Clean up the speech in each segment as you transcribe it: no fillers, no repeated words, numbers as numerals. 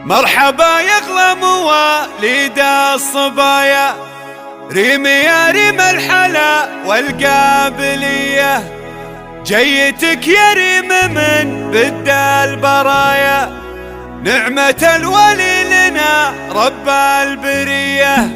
مرحبا يغلى مواليد الصبايا، ريم يا ريم الحلا والقابلية، جيتك يا ريم من بد البرايا، نعمة الولي لنا رب البرية.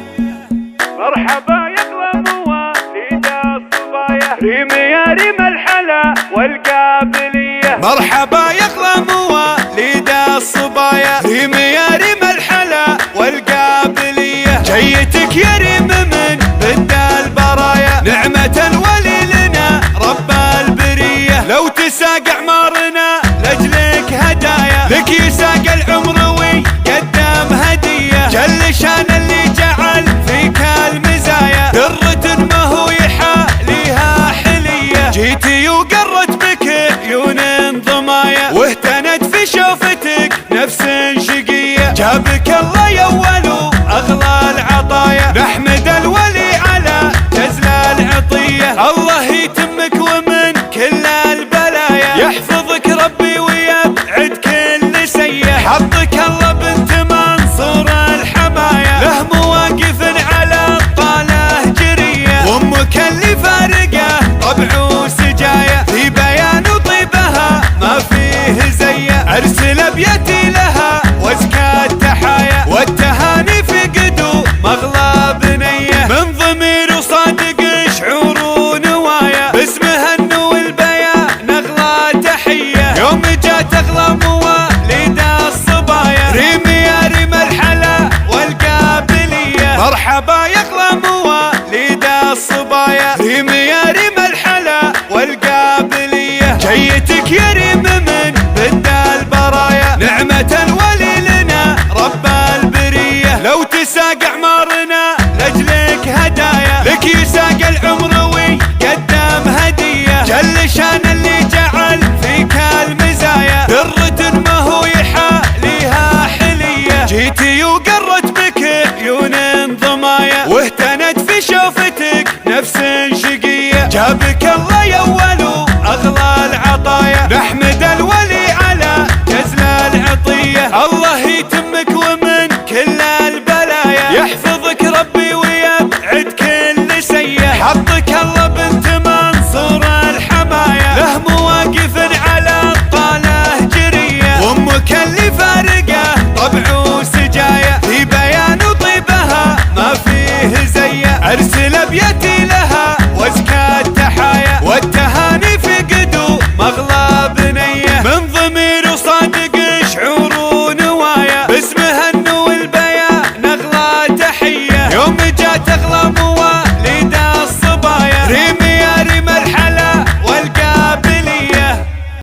مرحبا يغلى مواليد الصبايا، ريم يا ريم الحلا والقابلية، مرحبا يغلى مواليد الصبايا، ريم يا ريم الحلا والقابلية، جيتك يا ريم من بد البرايا، نعمة الولي لنا رب البرية، لو تساق اعمارنا لاجلك هدايا، لك يساق العمر ويقدم هدية، جل شان اللي جعل فيك المزايا، درة ما هو يحاليها حلية، جيتي وقرت بك عيون ضمايا، واهتنت في شوفتك نفس شقية، جابك الله يا ولو اغلى العطايا، نحمد الولي على جزل العطية، الله يتمك ومن كل البلايا، يحفظك ربي ويبعد كل سيء، حطك الله بنت منصور الحمايا، له مواقف على الطاله جرية، وامك اللي فارقه طبع وسجايا، في بيان طيبها ما فيه زيه، ارسل ابيتي لها وازكى التحايا، والتهاني في قدو مغلى بنيه، من ضمير وصادق شعور ونوايا، باسمها النو البيان اغلى تحيه، يوم جات اغلى مواليد الصبايا، ريم يا ريم الحلا والقابليه، مرحبا يغلى مواليد الصبايا، ريم يا ريم الحلا والقابليه، جيتك يا ريم من بد البرايا، نعمة الولي لنا رب البرية، لو تساق اعمارنا لاجلك هدايا، لك يساق العمر ويقدم هدية، جل شان اللي جعل فيك المزايا، درة ما هو يحاليها حلية، جيتي وقرت بك عيون ضمايا، واهتنت في شوفتك نفس شقية، جابك الله يا ولو اغلى العطايا، نحمد الولي على جزل العطية، الله يتمك ومن كل البلايا، يحفظك ربي ويبعد كل سيء، حطك الله بنت منصور الحمايا، له مواقف على الطاله جرية، وامك اللي فارقه طبع وسجايا، في بيان طيبها ما فيه زيه، ارسل ابيتي لها وازكى التحايا، والتهاني في قدو مغلى بنيه، من ضمير وصادق شعور ونوايا، باسمها النو البيان اغلى تحيه، يوم جات اغلى